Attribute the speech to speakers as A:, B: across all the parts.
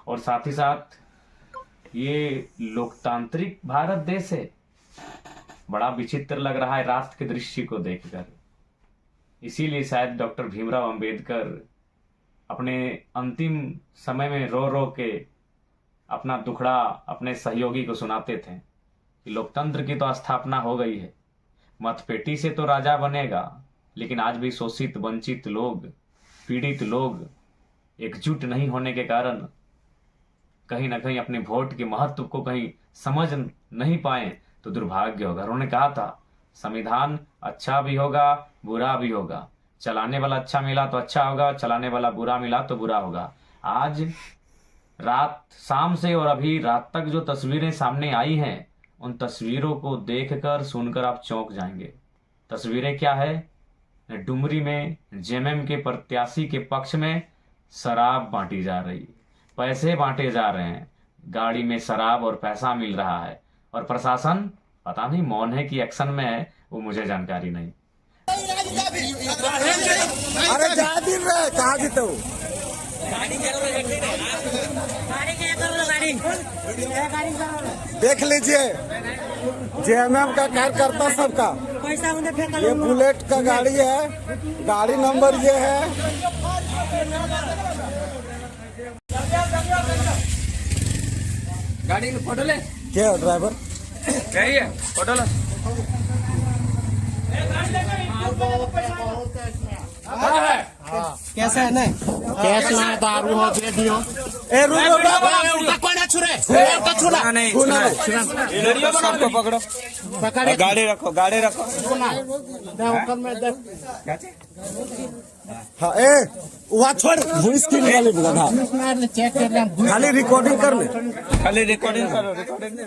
A: और साथ ही साथ ये लोकतांत्रिक भारत देश है। बड़ा विचित्र लग रहा है राष्ट्र के दृश्य को देखकर। इसीलिए शायद डॉक्टर भीमराव अंबेडकर अपने अंतिम समय में रो रो के अपना दुखड़ा अपने सहयोगी को सुनाते थे कि लोकतंत्र की तो स्थापना हो गई है, मतपेटी से तो राजा बनेगा, लेकिन आज भी शोषित वंचित लोग, पीड़ित लोग एकजुट नहीं होने के कारण कहीं ना कहीं अपने वोट के महत्व को कहीं समझ नहीं पाए तो दुर्भाग्य होगा। उन्होंने कहा था संविधान अच्छा भी होगा बुरा भी होगा, चलाने वाला अच्छा मिला तो अच्छा होगा, चलाने वाला बुरा मिला तो बुरा होगा। आज रात शाम से और अभी रात तक जो तस्वीरें सामने आई हैं, उन तस्वीरों को देखकर सुनकर आप चौंक जाएंगे। तस्वीरें क्या है? डुमरी में जेएमएम के प्रत्याशी के पक्ष में शराब बांटी जा रही, पैसे बांटे जा रहे हैं, गाड़ी में शराब और पैसा मिल रहा है, और प्रशासन पता नहीं मौन है कि एक्शन में है, वो मुझे जानकारी नहीं।
B: अरे जा दिन रहे कहाँ जीते हो? देख लीजिए जेएमएम का कार्यकर्ता सबका, ये बुलेट का गाड़ी है, गाड़ी नंबर ये है।
C: गाड़ी में फोटो ले,
B: क्या है ड्राइवर?
C: क्या है फोटो ले।
B: कैसा है ना?
D: कैश ना दारू हो दे दियो।
B: ए रुको
C: सबको पकड़ो,
D: पकड़े
C: गाड़ी रखो, गाड़ी रखो।
B: हाँ ए वहाँ छोड़ भूस की निकाले बोला
D: चेक कर ले,
B: खाली रिकॉर्डिंग कर ले।
C: खाली रिकॉर्डिंग करो, रिकॉर्डिंग।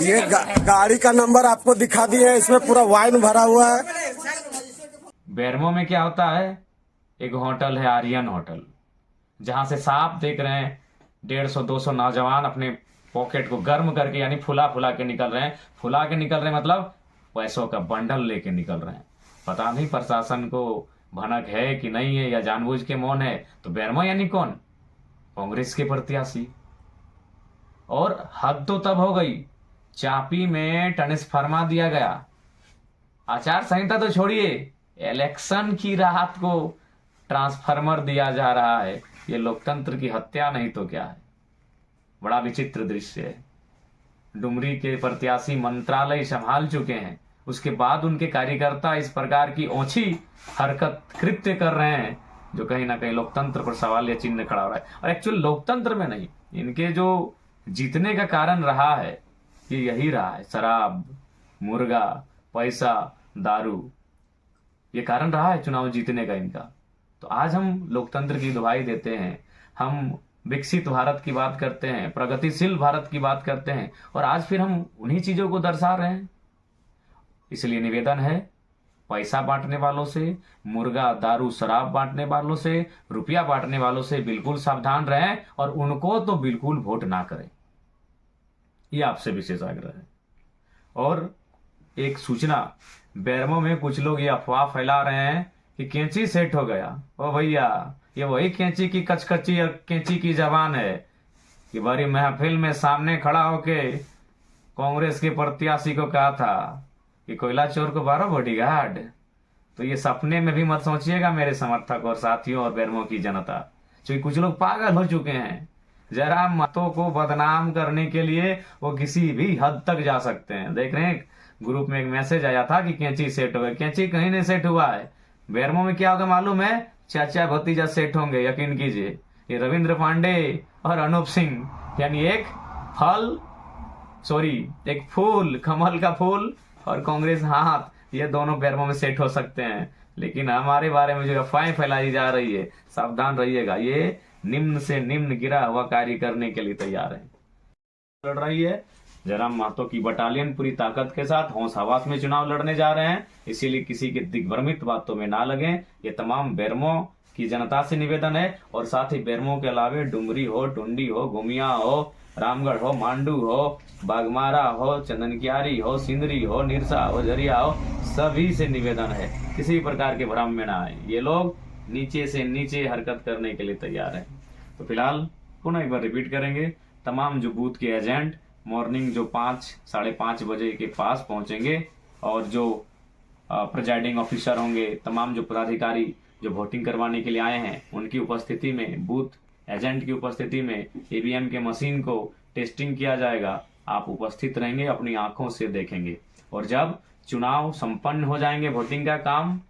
B: ये गाड़ी का नंबर आपको दिखा दिए, इसमें पूरा वाइन भरा हुआ है।
A: बेरमो में क्या होता है, एक होटल है आर्यन होटल, जहां से साफ देख रहे हैं 150-200 नौजवान अपने पॉकेट को गर्म करके यानी फुला फुला के निकल रहे हैं। फुला के निकल रहे हैं मतलब पैसों का बंडल लेके निकल रहे हैं। पता नहीं प्रशासन को भनक है कि नहीं है, या जानबूझ के मौन है। तो बेरमो यानी कौन? कांग्रेस के प्रत्याशी। और हद तो तब हो गई, चापी में ट्रांसफार्मा दिया गया। आचार संहिता तो छोड़िए, इलेक्शन की रात को ट्रांसफार्मर दिया जा रहा है। ये लोकतंत्र की हत्या नहीं तो क्या है? बड़ा विचित्र दृश्य है। डुमरी के प्रत्याशी मंत्रालय संभाल चुके हैं, उसके बाद उनके कार्यकर्ता इस प्रकार की ओछी हरकत कृत्य कर रहे हैं, जो कहीं ना कहीं लोकतंत्र पर सवाल या चिन्ह खड़ा हो रहा है। और एक्चुअल लोकतंत्र में नहीं, इनके जो जीतने का कारण रहा है ये यही रहा है, शराब, मुर्गा, पैसा, दारू, ये कारण रहा है चुनाव जीतने का इनका। तो आज हम लोकतंत्र की दुहाई देते हैं, हम विकसित भारत की बात करते हैं, प्रगतिशील भारत की बात करते हैं, और आज फिर हम उन्हीं चीजों को दर्शा रहे हैं। इसलिए निवेदन है, पैसा बांटने वालों से, मुर्गा, दारू, शराब बांटने वालों से, रुपया बांटने वालों से बिल्कुल सावधान रहें, और उनको तो बिल्कुल वोट ना करें। ये आपसे विशेष आग्रह है। और एक सूचना, बेरमो में कुछ लोग ये अफवाह फैला रहे हैं कि कैंची सेट हो गया। ओ भैया, ये वही कैंची की कचकची और कैंची की जबान है कि बड़ी महफिल में सामने खड़ा होके कांग्रेस के प्रत्याशी को कहा था कि कोयला चोर को 12 बॉडीगार्ड। तो ये सपने में भी मत सोचिएगा मेरे समर्थक और साथियों और बेरमो की जनता, क्योंकि कुछ लोग पागल हो चुके हैं। जरा मतों को बदनाम करने के लिए वो किसी भी हद तक जा सकते हैं। देख रहे हैं ग्रुप में एक मैसेज आया था कि कैंची सेट हो गई, कैंची कहीं नहीं सेट हुआ है। बेरमो में क्या होगा मालूम है? चाचा भतीजा सेट होंगे, यकीन कीजिए। ये रविंद्र पांडे और अनूप सिंह, यानी एक फूल, कमल का फूल और कांग्रेस हाथ, ये दोनों बेरमो में सेट हो सकते हैं। लेकिन हमारे बारे में जो अफवाहें फैलाई जा रही है, सावधान रहिएगा। ये निम्न से निम्न गिरा हुआ कार्य करने के लिए तैयार है। लड़ रही है जयराम महतो की बटालियन पूरी ताकत के साथ होश हवास में चुनाव लड़ने जा रहे हैं, इसीलिए किसी के दिग्भ्रमित बातों में ना लगें। ये तमाम बेरमो की जनता से निवेदन है। और साथ ही बेरमो के अलावे डुमरी हो, टुंडी हो, गुमिया हो, रामगढ़ हो, मांडू हो, बागमारा हो, चंदनकियारी हो, सिंदरी हो, निरसा हो, झरिया हो, सभी से निवेदन है किसी प्रकार के भ्रम में ना आए। ये लोग नीचे से नीचे हरकत करने के लिए तैयार है। तो फिलहाल पुनः एक बार रिपीट करेंगे, तमाम जो बूथ के एजेंट मॉर्निंग जो 5-5:30 बजे के पास पहुंचेंगे और जो प्रिजाइडिंग ऑफिसर होंगे, तमाम जो पदाधिकारी जो वोटिंग करवाने के लिए आए हैं उनकी उपस्थिति में, बूथ एजेंट की उपस्थिति में ईवीएम के मशीन को टेस्टिंग किया जाएगा। आप उपस्थित रहेंगे, अपनी आंखों से देखेंगे और जब चुनाव संपन्न हो जाएंगे वोटिंग का काम,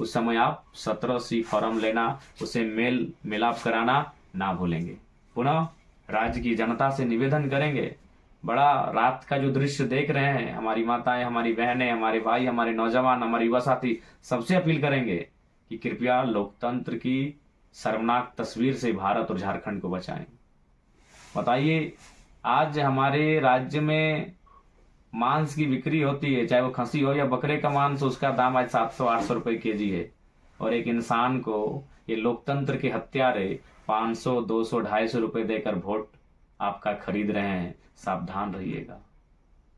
A: उस समय आप 17C फॉर्म लेना, उसे मेल मिलाप कराना ना भूलेंगे। पुनः राज्य की जनता से निवेदन करेंगे, बड़ा रात का जो दृश्य देख रहे हैं, हमारी माताएं, हमारी बहनें, हमारे भाई, हमारे नौजवान, हमारे युवा साथी, सबसे अपील करेंगे कि कृपया लोकतंत्र की शर्मनाक तस्वीर से भारत और झारखंड को बचाएं। बताइए, आज हमारे राज्य में मांस की बिक्री होती है, चाहे वो खसी हो या बकरे का मांस, उसका दाम आज 700-800 रुपए केजी है। और एक इंसान को ये लोकतंत्र के हत्यारे 500, 200, 250 रुपए देकर वोट आपका खरीद रहे हैं। सावधान रहिएगा।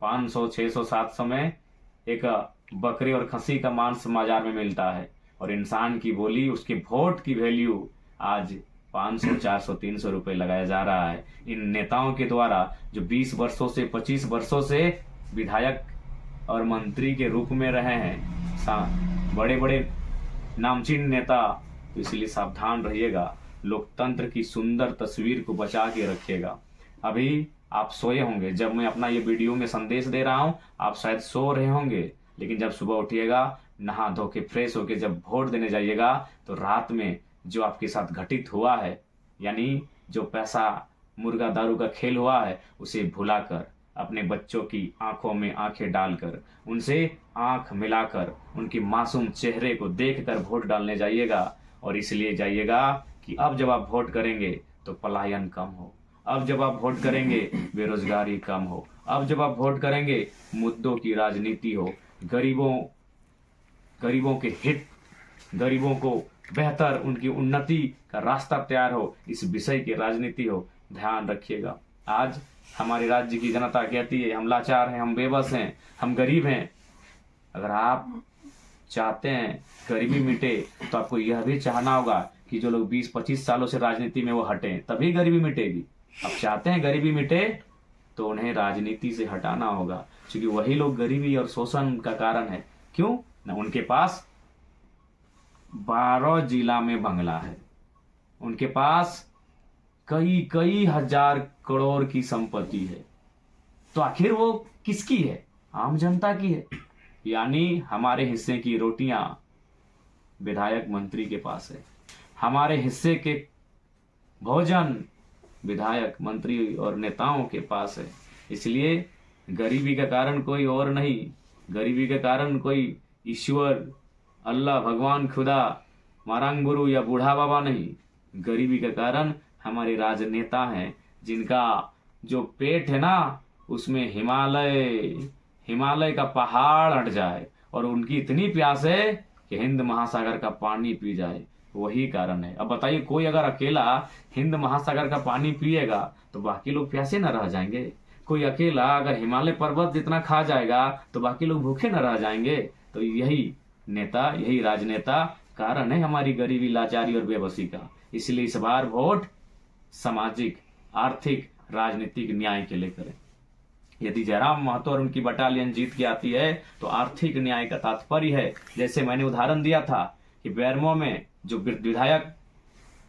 A: 500, 600, 700 में एक बकरे और खसी का मांस बाजार में मिलता है और इंसान की बोली, उसके वोट की वैल्यू आज 500, 400, 300 रुपए लगाया जा रहा है इन नेताओं के द्वारा, जो 20 वर्षों से 25 वर्षों से विधायक और मंत्री के रूप में रहे हैं, बड़े बड़े नामचीन नेता। तो इसलिए सावधान रहिएगा, लोकतंत्र की सुंदर तस्वीर को बचा के रखिएगा। अभी आप सोए होंगे, जब मैं अपना ये वीडियो में संदेश दे रहा हूं, आप शायद सो रहे होंगे, लेकिन जब सुबह उठिएगा, नहा धो के फ्रेश होके जब वोट देने जाइएगा, तो रात में जो आपके साथ घटित हुआ है, यानी जो पैसा मुर्गा दारू का खेल हुआ है, उसे भुलाकर अपने बच्चों की आंखों में आंखें डालकर, उनसे आंख मिलाकर, उनकी मासूम चेहरे को देखकर वोट डालने जाइएगा। और इसलिए जाइएगा कि अब जब आप वोट करेंगे तो पलायन कम हो, अब जब आप वोट करेंगे बेरोजगारी कम हो, अब जब आप वोट करेंगे मुद्दों की राजनीति हो, गरीबों के हित, गरीबों को बेहतर, उनकी उन्नति का रास्ता तैयार हो, इस विषय की राजनीति हो। ध्यान रखिएगा। आज हमारे राज्य की जनता कहती है हम लाचार हैं, हम बेबस हैं, हम गरीब हैं। अगर आप चाहते हैं गरीबी मिटे, तो आपको यह भी चाहना होगा कि जो लोग 20-25 सालों से राजनीति में वो हटें, तभी गरीबी मिटेगी। आप चाहते हैं गरीबी मिटे, तो उन्हें राजनीति से हटाना होगा, क्योंकि वही लोग गरीबी और शोषण का कारण है। क्यों ना? उनके पास 12 जिला में बंगला है, उनके पास कई हजार करोड़ की संपत्ति है, तो आखिर वो किसकी है? आम जनता की है। यानी हमारे हिस्से की रोटियां विधायक मंत्री के पास है, हमारे हिस्से के भोजन विधायक मंत्री और नेताओं के पास है। इसलिए गरीबी का कारण कोई और नहीं, गरीबी का कारण कोई ईश्वर, अल्लाह, भगवान, खुदा, मारांग गुरु या बूढ़ा बाबा नहीं। गरीबी का कारण हमारे राजनेता हैं, जिनका जो पेट है ना, उसमें हिमालय का पहाड़ हट जाए और उनकी इतनी प्यास है कि हिंद महासागर का पानी पी जाए, वही कारण है। अब बताइए, कोई अगर अकेला हिंद महासागर का पानी पिएगा तो बाकी लोग प्यासे न रह जाएंगे? कोई अकेला अगर हिमालय पर्वत जितना खा जाएगा तो बाकी लोग भूखे न रह जाएंगे? तो यही नेता, यही राजनेता कारण है हमारी गरीबी, लाचारी और बेबसी का। इसलिए इस बार वोट सामाजिक, आर्थिक, राजनीतिक न्याय के लिए करें। यदि जयराम महतो और उनकी बटालियन जीत के आती है तो आर्थिक न्याय का तात्पर्य है, जैसे मैंने उदाहरण दिया था कि बेरमो में जो विधायक,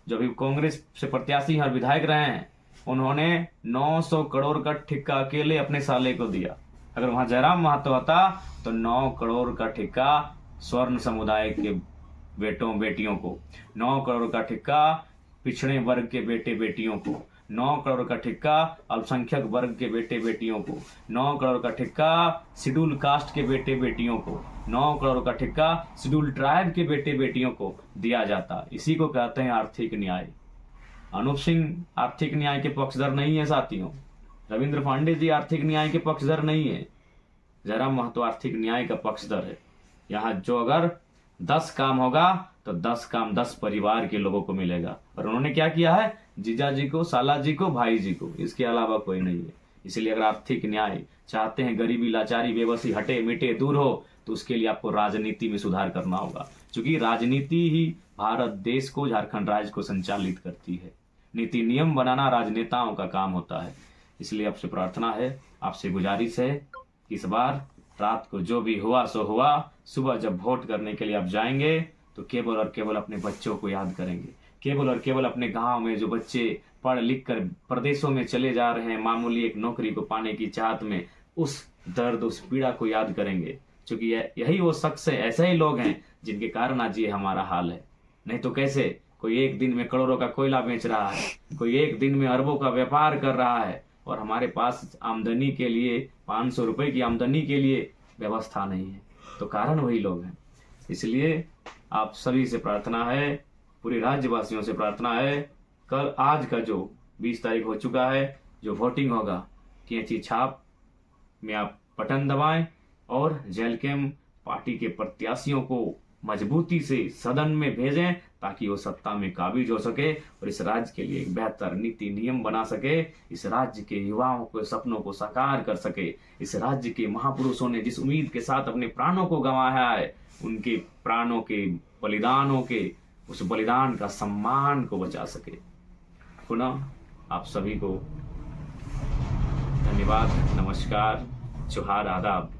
A: जो भी कांग्रेस से प्रत्याशी हैं और विधायक रहे हैं, उन्होंने 900 करोड़ का ठेका अकेले अपने साले को दिया। अगर वहां जयराम महतो होता तो 9 करोड़ का ठेका स्वर्ण समुदाय के बेटों बेटियों को, 9 करोड़ का ठेका पिछड़े वर्ग के बेटे बेटियों को, 9 करोड़ का ठेका अल्पसंख्यक वर्ग के बेटे बेटियों को, 9 करोड़ का ठेका शेड्यूल कास्ट के बेटे बेटियों को, 9 करोड़ का ठेका शेड्यूल ट्राइब के बेटे बेटियों को दिया जाता। इसी को कहते हैं आर्थिक न्याय। अनूप सिंह आर्थिक न्याय के पक्षधर नहीं है साथियों, रविंद्र पांडे जी आर्थिक न्याय के पक्षधर नहीं है, जयराम महतो आर्थिक न्याय का पक्षधर है। यहाँ जो अगर 10 काम होगा तो 10 काम 10 परिवार के लोगों को मिलेगा। और उन्होंने क्या किया है? जीजा जी को, साला जी को, भाई जी को, इसके अलावा कोई नहीं है। इसलिए अगर आर्थिक न्याय चाहते हैं, गरीबी, लाचारी, बेबसी हटे मिटे दूर हो, तो उसके लिए आपको राजनीति में सुधार करना होगा, क्योंकि राजनीति ही भारत देश को, झारखंड राज्य को संचालित करती है। नीति नियम बनाना राजनेताओं का काम होता है। इसलिए आपसे प्रार्थना है, आपसे गुजारिश है कि इस बार रात को जो भी हुआ सो हुआ, सुबह जब वोट करने के लिए आप जाएंगे तो केवल और केवल अपने बच्चों को याद करेंगे। केवल और केवल अपने गांव में जो बच्चे पढ़ लिख कर प्रदेशों में चले जा रहे हैं मामूली एक नौकरी को पाने की चाहत में, उस दर्द उस पीड़ा को याद करेंगे, क्योंकि यही वो शख्स है, ऐसे ही लोग हैं जिनके कारण आज ये हमारा हाल है। नहीं तो कैसे कोई एक दिन में करोड़ों का कोयला बेच रहा है, कोई एक दिन में अरबों का व्यापार कर रहा है और हमारे पास आमदनी के लिए 500 रुपए की आमदनी के लिए व्यवस्था नहीं है। तो कारण वही लोग हैं। इसलिए आप सभी से प्रार्थना है, पूरे राज्यवासियों से प्रार्थना है, कल आज का जो 20 तारीख हो चुका है, जो वोटिंग होगा, कैंची छाप में आप बटन दबाएं और जेल कैम्प पार्टी के प्रत्याशियों को मजबूती से सदन में भेजें ताकि वो सत्ता में काबिज हो सके और इस राज्य के लिए एक बेहतर नीति नियम बना सके, इस राज्य के युवाओं के सपनों को साकार कर सके। इस राज्य के महापुरुषों ने जिस उम्मीद के साथ अपने प्राणों को गंवाया है, उनके प्राणों के बलिदानों के उस बलिदान का सम्मान को बचा सके। पुनः आप सभी को धन्यवाद, नमस्कार, जोहार, आदाब।